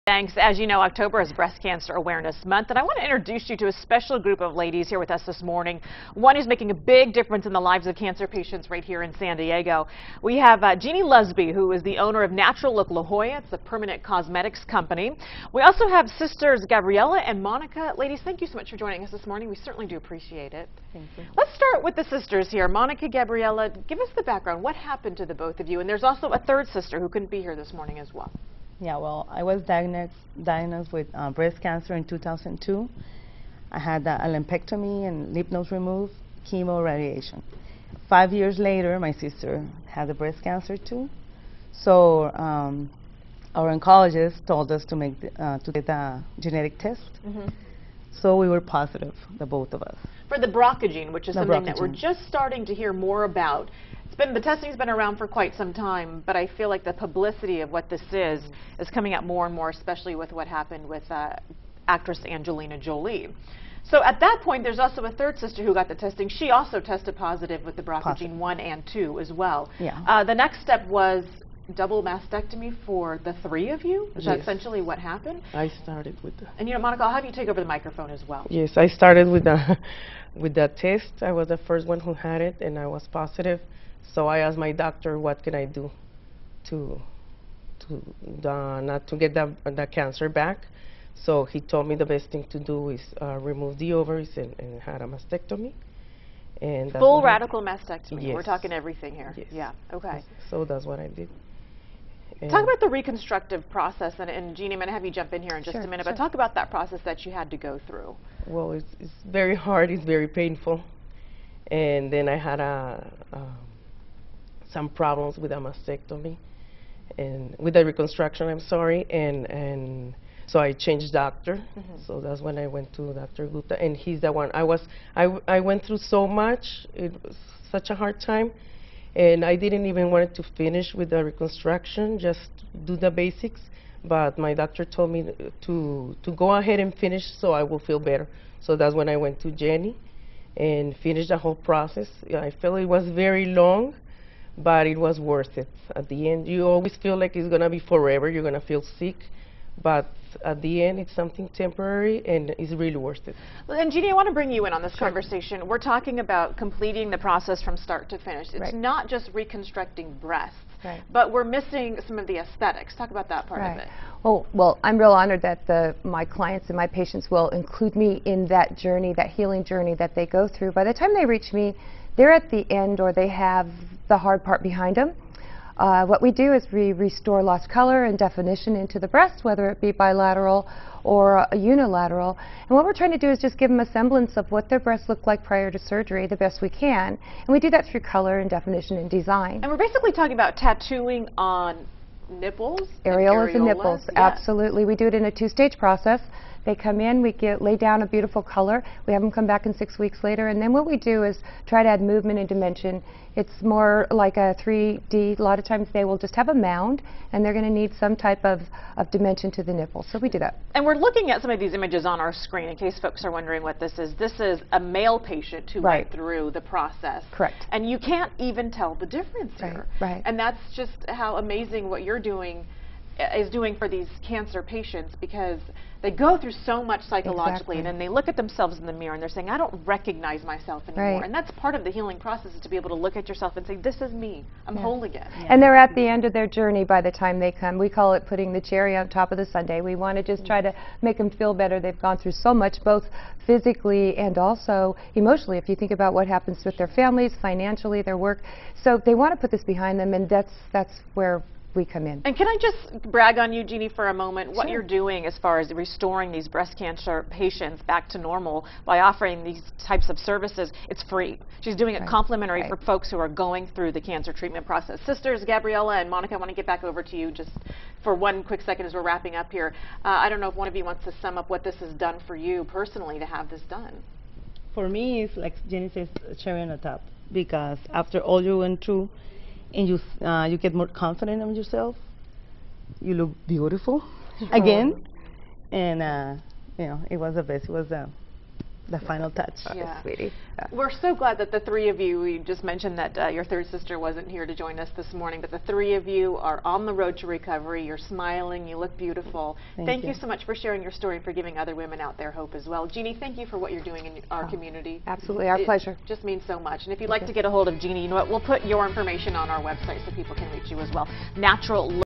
Thanks. As you know, October is Breast Cancer Awareness Month, and I want to introduce you to a special group of ladies here with us this morning. One who's making a big difference in the lives of cancer patients right here in San Diego. We have Jeanee Lusby, who is the owner of Naturalook La Jolla. It's a permanent cosmetics company. We also have sisters Gabriela and Monica. Ladies, thank you so much for joining us this morning. We certainly do appreciate it. Thank you. Let's start with the sisters here. Monica, Gabriela, give us the background. What happened to the both of you? And there's also a third sister who couldn't be here this morning as well. Yeah, well, I was diagnosed with breast cancer in 2002. I had a lumpectomy and lymph nodes removed, chemo, radiation. 5 years later, my sister had the breast cancer too. So our oncologist told us to get the genetic test. So we were positive, the both of us. For the BRCA gene, which is something that we're just starting to hear more about. The testing's been around for quite some time, but I feel like the publicity of what this is coming out more and more, especially with what happened with actress Angelina Jolie. So at that point, there's also a third sister who got the testing. She also tested positive with the BRCA gene 1 and 2 as well. Yeah. The next step was double mastectomy for the three of you? Is that essentially what happened? I started with the... And you know, Monica, I'll have you take over the microphone as well. Yes, I started with the test. I was the first one who had it, and I was positive. So I asked my doctor, what can I do not to get the cancer back? So he told me the best thing to do is remove the ovaries and had a mastectomy. And full radical mastectomy. Yes. We're talking everything here. Yes. Yeah. Okay. So that's what I did. And talk about the reconstructive process, and Jeannie, I'm going to have you jump in here in just a minute, but talk about that process that you had to go through. Well, it's very hard. It's very painful. And then I had some problems with a mastectomy and with the reconstruction, I'm sorry, and so I changed doctor. So that's when I went to Dr. Gupta, and he's the one. I went through so much. It was such a hard time, and I didn't even want to finish with the reconstruction, just do the basics, but my doctor told me to go ahead and finish so I will feel better. So that's when I went to Jeannie and finished the whole process. I felt it was very long, but it was worth it. At the end, you always feel like it's going to be forever. You're going to feel sick. But at the end, it's something temporary, and it's really worth it. Well, and Jeannie, I want to bring you in on this conversation. We're talking about completing the process from start to finish. It's not just reconstructing breasts, but we're missing some of the aesthetics. Talk about that part of it. Oh, well, I'm real honored that my clients and my patients will include me in that journey, that healing journey that they go through. By the time they reach me, they're at the end, or they have the hard part behind them. What we do is we restore lost color and definition into the breast, whether it be bilateral or unilateral. And what we're trying to do is just give them a semblance of what their breasts look like prior to surgery the best we can. And we do that through color and definition and design. And we're basically talking about tattooing on nipples? Areolas and nipples, absolutely. We do it in a two-stage process. They come in, we lay down a beautiful color. We have them come back in 6 weeks later, and then what we do is try to add movement and dimension. It's more like a 3D. A lot of times they will just have a mound, and they're going to need some type of dimension to the nipple. So we do that. And we're looking at some of these images on our screen in case folks are wondering what this is. This is a male patient who went through the process. Correct. And you can't even tell the difference here. Right. And that's just how amazing what you're doing is doing for these cancer patients, because they go through so much psychologically, and then they look at themselves in the mirror and they're saying, I don't recognize myself anymore. And that's part of the healing process, is to be able to look at yourself and say, this is me. I'm whole again. And they're at the end of their journey by the time they come. We call it putting the cherry on top of the sundae. We want to just try to make them feel better. They've gone through so much, both physically and also emotionally, if you think about what happens with their families, financially, their work. So they want to put this behind them, and that's where we come in. And can I just brag on you, Jeannie, for a moment, what you're doing as far as restoring these breast cancer patients back to normal by offering these types of services. It's free. She's doing it complimentary for folks who are going through the cancer treatment process. Sisters Gabriela and Monica, I want to get back over to you just for one quick second as we're wrapping up here. I don't know if one of you wants to sum up what this has done for you personally to have this done. For me, it's like Jeannie says, cherry on the top, because after all you went through, and you get more confident in yourself. You look beautiful again, and you know, it was the best. It was the final touch. Yeah. Sweetie. Yeah. We're so glad that the three of you, we just mentioned that your third sister wasn't here to join us this morning, but the three of you are on the road to recovery. You're smiling, you look beautiful. Thank you so much for sharing your story and for giving other women out there hope as well. Jeannie, thank you for what you're doing in our community. Absolutely, our pleasure. It just means so much. And if you'd like to get a hold of Jeannie, you know what, we'll put your information on our website so people can reach you as well. Naturalook.